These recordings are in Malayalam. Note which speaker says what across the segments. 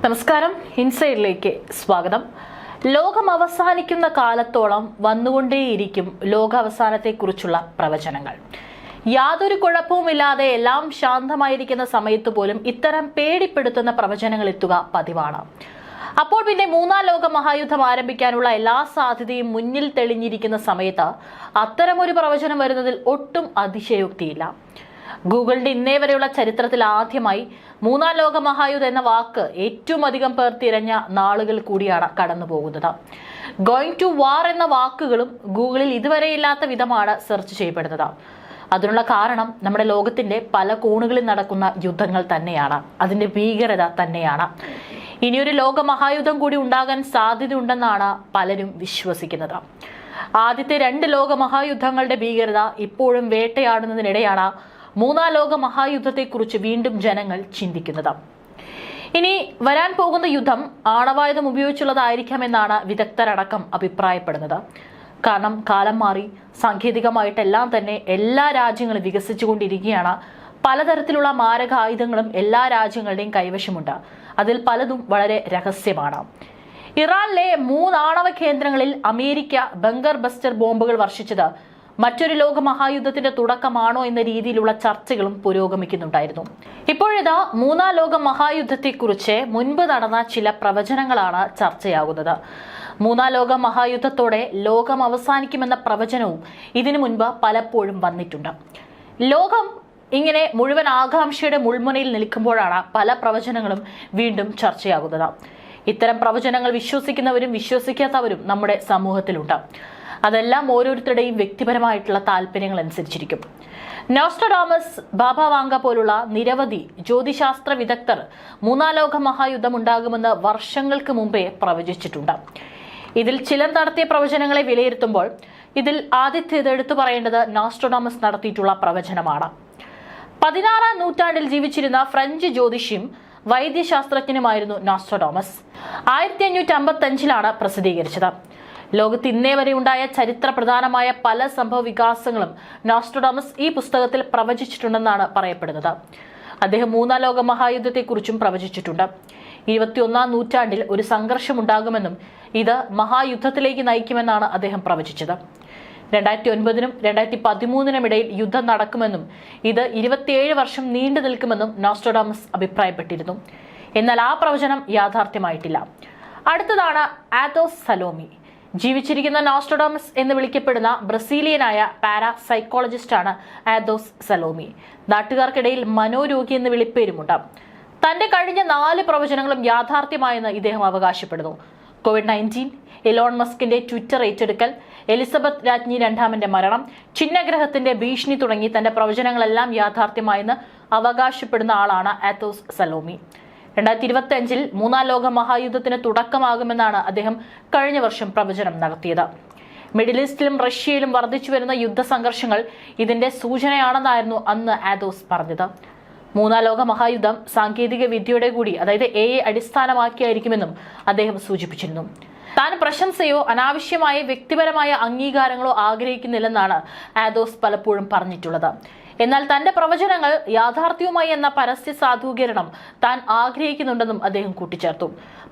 Speaker 1: നമസ്കാരം, ഇൻസൈഡിലേക്ക് സ്വാഗതം. ലോകം അവസാനിക്കുന്ന കാലത്തോളം വന്നുകൊണ്ടേയിരിക്കും ലോകാവസാനത്തെക്കുറിച്ചുള്ള പ്രവചനങ്ങൾ. യാതൊരു കുഴപ്പവുമില്ലാതെ എല്ലാം ശാന്തമായിരിക്കുന്ന സമയത്ത് പോലും ഇത്തരം പേടിപ്പെടുത്തുന്ന പ്രവചനങ്ങൾ എത്തുക പതിവാണ്. അപ്പോൾ പിന്നെ മൂന്നാം ലോക മഹായുദ്ധം ആരംഭിക്കാനുള്ള എല്ലാ സാധ്യതയും മുന്നിൽ തെളിഞ്ഞിരിക്കുന്ന സമയത്ത് അത്തരമൊരു പ്രവചനം വരുന്നതിൽ ഒട്ടും അതിശയോക്തിയില്ല. ഗൂഗിളിന്റെ ഇന്നേ വരെയുള്ള ചരിത്രത്തിൽ ആദ്യമായി മൂന്നാം ലോക മഹായുദ്ധം എന്ന വാക്ക് ഏറ്റവും അധികം പേർ തിരഞ്ഞ നാളുകൾ കൂടിയാണ് കടന്നു പോകുന്നത്. ഗോയിങ് ടു വാർ എന്ന വാക്കുകളും ഗൂഗിളിൽ ഇതുവരെ ഇല്ലാത്ത വിധമാണ് സെർച്ച് ചെയ്യപ്പെടുന്നത്. അതിനുള്ള കാരണം നമ്മുടെ ലോകത്തിന്റെ പല കോണുകളിൽ നടക്കുന്ന യുദ്ധങ്ങൾ തന്നെയാണ്, അതിന്റെ ഭീകരത തന്നെയാണ്. ഇനിയൊരു ലോക മഹായുദ്ധം കൂടി ഉണ്ടാകാൻ സാധ്യതയുണ്ടെന്നാണ് പലരും വിശ്വസിക്കുന്നത്. ആദ്യത്തെ 2 ലോക മഹായുദ്ധങ്ങളുടെ ഭീകരത ഇപ്പോഴും വേട്ടയാടുന്നതിനിടെയാണ് മൂന്നാം ലോക മഹായുദ്ധത്തെക്കുറിച്ച് വീണ്ടും ജനങ്ങൾ ചിന്തിക്കുന്നത്. ഇനി വരാൻ പോകുന്ന യുദ്ധം ആണവായുധം ഉപയോഗിച്ചുള്ളതായിരിക്കാമെന്നാണ് വിദഗ്ധരടക്കം അഭിപ്രായപ്പെടുന്നത്. കാരണം കാലം മാറി, സാങ്കേതികമായിട്ടെല്ലാം തന്നെ എല്ലാ രാജ്യങ്ങളും വികസിച്ചുകൊണ്ടിരിക്കുകയാണ്. പലതരത്തിലുള്ള മാരകായുധങ്ങളും എല്ലാ രാജ്യങ്ങളുടെയും കൈവശമുണ്ട്. അതിൽ പലതും വളരെ രഹസ്യമാണ്. ഇറാനിലെ 3 ആണവ കേന്ദ്രങ്ങളിൽ അമേരിക്ക ബങ്കർ ബസ്റ്റർ ബോംബുകൾ വർഷിച്ചത് മറ്റൊരു ലോക മഹായുദ്ധത്തിന്റെ തുടക്കമാണോ എന്ന രീതിയിലുള്ള ചർച്ചകളും പുരോഗമിക്കുന്നുണ്ടായിരുന്നു. ഇപ്പോഴിതാ മൂന്നാം ലോക മഹായുദ്ധത്തെക്കുറിച്ച് മുൻപ് നടന്ന ചില പ്രവചനങ്ങളാണ് ചർച്ചയാകുന്നത്. മൂന്നാം ലോക മഹായുദ്ധത്തോടെ ലോകം അവസാനിക്കുമെന്ന പ്രവചനവും ഇതിനു മുൻപ് പലപ്പോഴും വന്നിട്ടുണ്ട്. ലോകം ഇങ്ങനെ മുഴുവൻ ആകാംക്ഷയുടെ മുൾമുനയിൽ നിൽക്കുമ്പോഴാണ് പല പ്രവചനങ്ങളും വീണ്ടും ചർച്ചയാകുന്നത്. ഇത്തരം പ്രവചനങ്ങൾ വിശ്വസിക്കുന്നവരും വിശ്വസിക്കാത്തവരും നമ്മുടെ സമൂഹത്തിലുണ്ട്. അതെല്ലാം ഓരോരുത്തരുടെയും വ്യക്തിപരമായിട്ടുള്ള താല്പര്യങ്ങൾ അനുസരിച്ചിരിക്കും. നോസ്ട്രഡാമസ്, ബാബ വാങ്ക പോലുള്ള നിരവധി ജ്യോതിശാസ്ത്ര വിദഗ്ധർ മൂന്നാം ലോക മഹായുദ്ധം ഉണ്ടാകുമെന്ന് വർഷങ്ങൾക്ക് മുമ്പേ പ്രവചിച്ചിട്ടുണ്ട്. ഇതിൽ ചിലർ നടത്തിയ പ്രവചനങ്ങളെ വിലയിരുത്തുമ്പോൾ ഇതിൽ ആദ്യത്തേത് എടുത്തു പറയേണ്ടത് നോസ്ട്രഡാമസ് നടത്തിയിട്ടുള്ള പ്രവചനമാണ്. 16-ാം നൂറ്റാണ്ടിൽ ജീവിച്ചിരുന്ന ഫ്രഞ്ച് ജ്യോതിഷിയും വൈദ്യശാസ്ത്രജ്ഞനുമായിരുന്നു നോസ്ട്രഡാമസ്. 1555 പ്രസിദ്ധീകരിച്ചത്. ലോകത്ത് ഇന്നേ വരെ ഉണ്ടായ ചരിത്ര പ്രധാനമായ പല സംഭവ വികാസങ്ങളും നോസ്ട്രഡാമസ് ഈ പുസ്തകത്തിൽ പ്രവചിച്ചിട്ടുണ്ടെന്നാണ് പറയപ്പെടുന്നത്. അദ്ദേഹം മൂന്നാം ലോക മഹായുദ്ധത്തെക്കുറിച്ചും പ്രവചിച്ചിട്ടുണ്ട്. 21-ാം നൂറ്റാണ്ടിൽ ഒരു സംഘർഷം ഉണ്ടാകുമെന്നും ഇത് മഹായുദ്ധത്തിലേക്ക് നയിക്കുമെന്നാണ് അദ്ദേഹം പ്രവചിച്ചത്. 2009-നും 2013-നും ഇടയിൽ യുദ്ധം നടക്കുമെന്നും ഇത് 27 വർഷം നീണ്ടു നിൽക്കുമെന്നും നോസ്ട്രഡാമസ് അഭിപ്രായപ്പെട്ടിരുന്നു. എന്നാൽ ആ പ്രവചനം യാഥാർത്ഥ്യമായിട്ടില്ല. അടുത്തതാണ് ആഥോസ് സലോമി. ജീവിച്ചിരിക്കുന്ന നോസ്ട്രഡാമസ് എന്ന് വിളിക്കപ്പെടുന്ന ബ്രസീലിയനായ പാരാസൈക്കോളജിസ്റ്റാണ് ആഥോസ് സലോമി. നാട്ടുകാർക്കിടയിൽ മനോരോഗി എന്ന വിളിപ്പേരുമുണ്ട്. തന്റെ കഴിഞ്ഞ 4 പ്രവചനങ്ങളും യാഥാർത്ഥ്യമായെന്ന് ഇദ്ദേഹം അവകാശപ്പെടുന്നു. COVID-19, എലോൺ മസ്കിന്റെ ട്വിറ്റർ ഏറ്റെടുക്കൽ, എലിസബത്ത് രാജ്ഞി 2ാമന്റെ മരണം, ചിഹ്നഗ്രഹത്തിന്റെ ഭീഷണി തുടങ്ങി തന്റെ പ്രവചനങ്ങളെല്ലാം യാഥാർത്ഥ്യമായെന്ന് അവകാശപ്പെടുന്ന ആളാണ് ആഥോസ് സലോമി. 2025-ൽ മൂന്നാം ലോക മഹായുദ്ധത്തിന് തുടക്കമാകുമെന്നാണ് അദ്ദേഹം കഴിഞ്ഞ വർഷം പ്രവചനം നടത്തിയത്. മിഡിൽ ഈസ്റ്റിലും റഷ്യയിലും വർദ്ധിച്ചു വരുന്ന യുദ്ധ സംഘർഷങ്ങൾ ഇതിന്റെ സൂചനയാണെന്നായിരുന്നു അന്ന് ആഥോസ് പറഞ്ഞത്. മൂന്നാം ലോക മഹായുദ്ധം സാങ്കേതിക വിദ്യയുടെ കൂടി, അതായത് AI അടിസ്ഥാനമാക്കിയായിരിക്കുമെന്നും അദ്ദേഹം സൂചിപ്പിച്ചിരുന്നു. താൻ പ്രശംസയോ അനാവശ്യമായ വ്യക്തിപരമായ അംഗീകാരങ്ങളോ ആഗ്രഹിക്കുന്നില്ലെന്നാണ് ആഥോസ് പലപ്പോഴും പറഞ്ഞിട്ടുള്ളത്. എന്നാൽ തന്റെ പ്രവചനങ്ങൾ യാഥാർത്ഥ്യവുമായി എന്ന പരസ്യ സാധൂകരണം താൻ ആഗ്രഹിക്കുന്നുണ്ടെന്നും അദ്ദേഹം കൂട്ടിച്ചേർത്തു.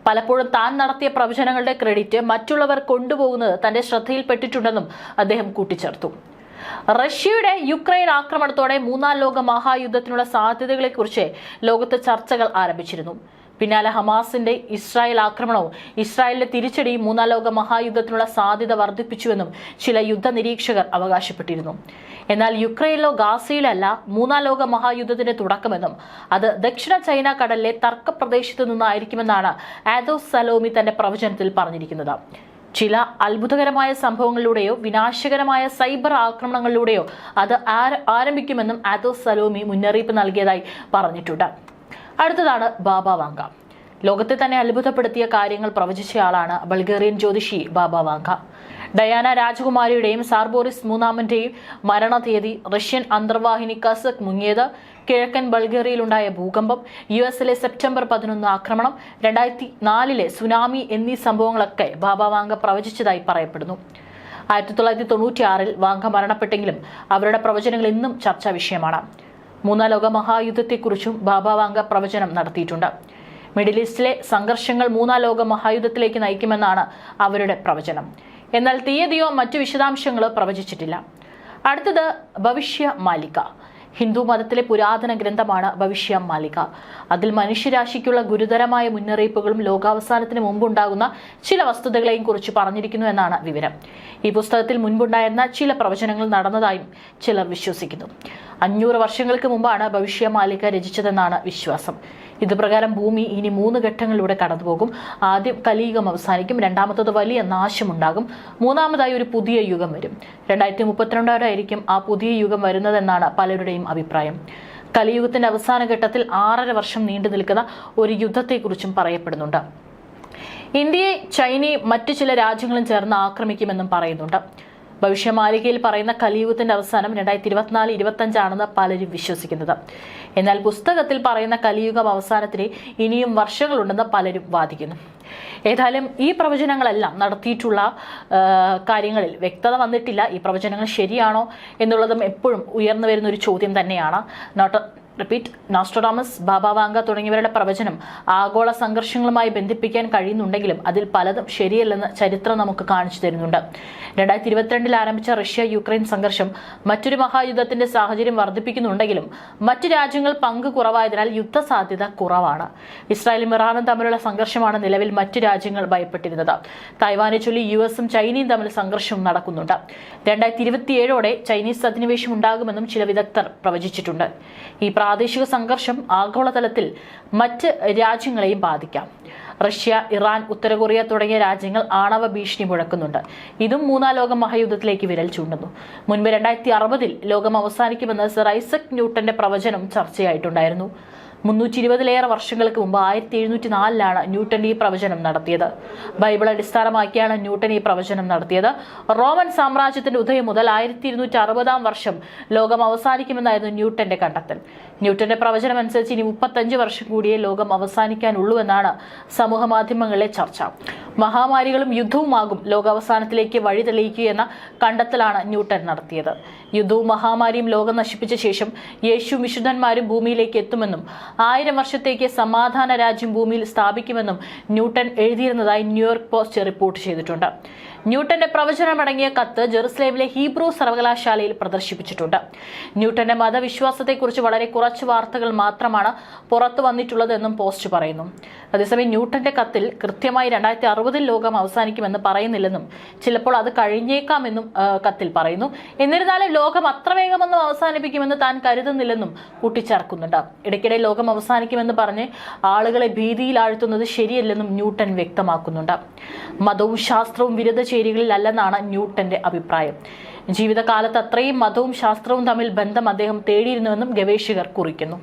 Speaker 1: പലപ്പോഴും താൻ നടത്തിയ പ്രവചനങ്ങളുടെ ക്രെഡിറ്റ് മറ്റുള്ളവർ കൊണ്ടുപോകുന്നത് തന്റെ ശ്രദ്ധയിൽപ്പെട്ടിട്ടുണ്ടെന്നും അദ്ദേഹം കൂട്ടിച്ചേർത്തു. റഷ്യയുടെ യുക്രൈൻ ആക്രമണത്തോടെ മൂന്നാം ലോക മഹായുദ്ധത്തിനുള്ള സാധ്യതകളെക്കുറിച്ച് ലോകത്ത് ചർച്ചകൾ ആരംഭിച്ചിരുന്നു. പിന്നാലെ ഹമാസിന്റെ ഇസ്രായേൽ ആക്രമണവും ഇസ്രായേലിന്റെ തിരിച്ചടിയും മൂന്നാം ലോക മഹായുദ്ധത്തിനുള്ള സാധ്യത വർദ്ധിപ്പിച്ചുവെന്നും ചില യുദ്ധ നിരീക്ഷകർ അവകാശപ്പെട്ടിരുന്നു. എന്നാൽ യുക്രൈനിലോ ഗാസയിലല്ല മൂന്നാം ലോക മഹായുദ്ധത്തിന്റെ തുടക്കമെന്നും അത് ദക്ഷിണ ചൈന കടലിലെ തർക്കപ്രദേശത്തു നിന്നായിരിക്കുമെന്നാണ് ആഥോസ് സലോമി തന്റെ പ്രവചനത്തിൽ പറഞ്ഞിരിക്കുന്നത്. ചില അത്ഭുതകരമായ സംഭവങ്ങളിലൂടെയോ വിനാശകരമായ സൈബർ ആക്രമണങ്ങളിലൂടെയോ അത് ആരംഭിക്കുമെന്നും ആഥോസ് സലോമി മുന്നറിയിപ്പ് നൽകിയതായി പറഞ്ഞിട്ടുണ്ട്. അടുത്തതാണ് ബാബ വാങ്ക. ലോകത്തെ തന്നെ അത്ഭുതപ്പെടുത്തിയ കാര്യങ്ങൾ പ്രവചിച്ചയാളാണ് ബൾഗേറിയൻ ജ്യോതിഷി ബാബ വാങ്ക. ഡയാന രാജകുമാരിയുടെയും സാർബോറിസ് 3ാമന്റെയും മരണതീയതി, റഷ്യൻ അന്തർവാഹിനി കസക് മുങ്ങിയത്, കിഴക്കൻ ബൾഗേറിയയിലുണ്ടായ ഭൂകമ്പം, US-ലെ സെപ്റ്റംബർ 11 ആക്രമണം, 2004-ലെ സുനാമി എന്നീ സംഭവങ്ങളൊക്കെ ബാബ വാങ്ക പ്രവചിച്ചതായി പറയപ്പെടുന്നു. 1996-ൽ വാങ്ക മരണപ്പെട്ടെങ്കിലും അവരുടെ പ്രവചനങ്ങൾ ഇന്നും ചർച്ചാ വിഷയമാണ്. മൂന്നാം ലോക മഹായുദ്ധത്തെക്കുറിച്ചും ബാബ വാങ്ക പ്രവചനം നടത്തിയിട്ടുണ്ട്. മിഡിൽ ഈസ്റ്റിലെ സംഘർഷങ്ങൾ മൂന്നാം ലോക മഹായുദ്ധത്തിലേക്ക് നയിക്കുമെന്നാണ് അവരുടെ പ്രവചനം. എന്നാൽ തീയതിയോ മറ്റു വിശദാംശങ്ങളോ പ്രവചിച്ചിട്ടില്ല. അടുത്തത് ഭവിഷ്യ മാലിക. ഹിന്ദു മതത്തിലെ പുരാതന ഗ്രന്ഥമാണ് ഭവിഷ്യ മാലിക. അതിൽ മനുഷ്യരാശിക്കുള്ള ഗുരുതരമായ മുന്നറിയിപ്പുകളും ലോകാവസാനത്തിന് മുമ്പുണ്ടാകുന്ന ചില വസ്തുതകളെയും കുറിച്ച് പറഞ്ഞിരിക്കുന്നു എന്നാണ് വിവരം. ഈ പുസ്തകത്തിൽ മുൻപുണ്ടായിരുന്ന ചില പ്രവചനങ്ങൾ നടന്നതായും ചിലർ വിശ്വസിക്കുന്നു. 500 വർഷങ്ങൾക്ക് മുമ്പാണ് ഭവിഷ്യ മാലിക രചിച്ചതെന്നാണ് വിശ്വാസം. ഇതുപ്രകാരം ഭൂമി ഇനി 3 ഘട്ടങ്ങളിലൂടെ കടന്നുപോകും. ആദ്യം കലിയുഗം അവസാനിക്കും, രണ്ടാമത്തത് വലിയ നാശമുണ്ടാകും, മൂന്നാമതായി ഒരു പുതിയ യുഗം വരും. 2032 ആ പുതിയ യുഗം വരുന്നതെന്നാണ് പലരുടെയും അഭിപ്രായം. കലിയുഗത്തിന്റെ അവസാന ഘട്ടത്തിൽ 6.5 വർഷം നീണ്ടു നിൽക്കുന്ന ഒരു യുദ്ധത്തെക്കുറിച്ചും പറയപ്പെടുന്നുണ്ട്. ഇന്ത്യയെ ചൈനയും മറ്റു ചില രാജ്യങ്ങളും ചേർന്ന് ആക്രമിക്കുമെന്നും പറയുന്നുണ്ട്. ഭവിഷ്യമാലികയിൽ പറയുന്ന കലിയുഗത്തിന്റെ അവസാനം 2024-25 ആണെന്ന് പലരും വിശ്വസിക്കുന്നത്. എന്നാൽ പുസ്തകത്തിൽ പറയുന്ന കലിയുഗം അവസാനത്തിന് ഇനിയും വർഷങ്ങളുണ്ടെന്ന് പലരും വാദിക്കുന്നു. ഏതായാലും ഈ പ്രവചനങ്ങളെല്ലാം നടത്തിയിട്ടുള്ള കാര്യങ്ങളിൽ വ്യക്തത വന്നിട്ടില്ല. ഈ പ്രവചനങ്ങൾ ശരിയാണോ എന്നുള്ളതും എപ്പോഴും ഉയർന്നു വരുന്ന ഒരു ചോദ്യം തന്നെയാണ്. നോസ്ട്രഡാമസ്, ബാബ വാങ്ക തുടങ്ങിയവരുടെ പ്രവചനം ആഗോള സംഘർഷങ്ങളുമായി ബന്ധിപ്പിക്കാൻ കഴിയുന്നുണ്ടെങ്കിലും അതിൽ പലതും ശരിയല്ലെന്ന് ചരിത്രം നമുക്ക് കാണിച്ചു തരുന്നുണ്ട്. 2022 ആരംഭിച്ച റഷ്യ യുക്രൈൻ സംഘർഷം മറ്റൊരു മഹായുദ്ധത്തിന്റെ സാഹചര്യം വർദ്ധിപ്പിക്കുന്നുണ്ടെങ്കിലും മറ്റു രാജ്യങ്ങൾ പങ്ക് കുറവായതിനാൽ യുദ്ധസാധ്യത കുറവാണ്. ഇസ്രായേലും ഇറാനും തമ്മിലുള്ള സംഘർഷമാണ് നിലവിൽ മറ്റു രാജ്യങ്ങൾ ഭയപ്പെട്ടിരുന്നത്. തായ്വാനെ ചൊല്ലി US-ഉം ചൈനയും തമ്മിൽ സംഘർഷവും നടക്കുന്നുണ്ട്. 2027 ചൈനീസ് അധിനിവേശം ഉണ്ടാകുമെന്നും ചില വിദഗ്ധർ പ്രവചിച്ചിട്ടുണ്ട്. ഈ പ്രാദേശിക സംഘർഷം ആഗോളതലത്തിൽ മറ്റ് രാജ്യങ്ങളെയും ബാധിക്കാം. റഷ്യ, ഇറാൻ, ഉത്തര കൊറിയ തുടങ്ങിയ രാജ്യങ്ങൾ ആണവ ഭീഷണി മുഴക്കുന്നുണ്ട്. ഇതും മൂന്നാം ലോക മഹായുദ്ധത്തിലേക്ക് വിരൽ ചൂണ്ടുന്നു. മുൻപ് 2060 ലോകം അവസാനിക്കുമെന്ന് സർ ഐസക് ന്യൂട്ടന്റെ പ്രവചനം ചർച്ചയായിട്ടുണ്ടായിരുന്നു. 320-ലേറെ വർഷങ്ങൾക്ക് മുമ്പ് 1704 ന്യൂട്ടൻ ഈ പ്രവചനം നടത്തിയത്. ബൈബിൾ അടിസ്ഥാനമാക്കിയാണ് ന്യൂട്ടൻ ഈ പ്രവചനം നടത്തിയത്. റോമൻ സാമ്രാജ്യത്തിന്റെ ഉദയം മുതൽ 1260 വർഷം ലോകം അവസാനിക്കുമെന്നായിരുന്നു ന്യൂട്ടന്റെ കണ്ടെത്തൽ. ന്യൂട്ടന്റെ പ്രവചനം അനുസരിച്ച് ഇനി 35 വർഷം കൂടിയേ ലോകം അവസാനിക്കാനുള്ളൂ എന്നാണ് സമൂഹ മാധ്യമങ്ങളിലെ ചർച്ച. മഹാമാരികളും യുദ്ധവുമാകും ലോകാവസാനത്തിലേക്ക് വഴി തെളിയിക്കുകയെന്ന കണ്ടെത്തലാണ് ന്യൂട്ടൻ നടത്തിയത്. യുദ്ധവും മഹാമാരിയും ലോകം നശിപ്പിച്ച ശേഷം യേശുവും വിശുദ്ധന്മാരും ഭൂമിയിലേക്ക് എത്തുമെന്നും 1000 വർഷത്തേക്ക് സമാധാന രാജ്യം ഭൂമിയിൽ സ്ഥാപിക്കുമെന്നും ന്യൂട്ടൻ എഴുതിയിരുന്നതായി ന്യൂയോർക്ക് പോസ്റ്റ് റിപ്പോർട്ട് ചെയ്തിട്ടുണ്ട്. ന്യൂട്ടന്റെ പ്രവചനമടങ്ങിയ കത്ത് ജെറുസലേമിലെ ഹീബ്രു സർവകലാശാലയിൽ പ്രദർശിപ്പിച്ചിട്ടുണ്ട്. ന്യൂട്ടന്റെ മതവിശ്വാസത്തെക്കുറിച്ച് വളരെ കുറച്ച് വാർത്തകൾ മാത്രമാണ് പുറത്തു വന്നിട്ടുള്ളതെന്നും പോസ്റ്റ് പറയുന്നു. അതേസമയം ന്യൂട്ടന്റെ കത്തിൽ കൃത്യമായി 2060 ലോകം അവസാനിക്കുമെന്ന് പറയുന്നില്ലെന്നും ചിലപ്പോൾ അത് കഴിഞ്ഞേക്കാമെന്നും കത്തിൽ പറയുന്നു. എന്നിരുന്നാലും ലോകം അത്ര വേഗമൊന്നും അവസാനിപ്പിക്കുമെന്ന് താൻ കരുതുന്നില്ലെന്നും കൂട്ടിച്ചേർക്കുന്നുണ്ട്. ഇടയ്ക്കിടെ ലോകം അവസാനിക്കുമെന്ന് പറഞ്ഞ് ആളുകളെ ഭീതിയിലാഴ്ത്തുന്നത് ശരിയല്ലെന്നും ന്യൂട്ടൻ വ്യക്തമാക്കുന്നുണ്ട്. മതവും ശാസ്ത്രവും വിരുദ്ധ ചേരികളിലല്ലെന്നാണ് ന്യൂട്ടന്റെ അഭിപ്രായം. ജീവിതകാലത്ത് അത്രയും മതവും ശാസ്ത്രവും തമ്മിൽ ബന്ധം അദ്ദേഹം തേടിയിരുന്നുവെന്നും ഗവേഷകർ കുറിക്കുന്നു.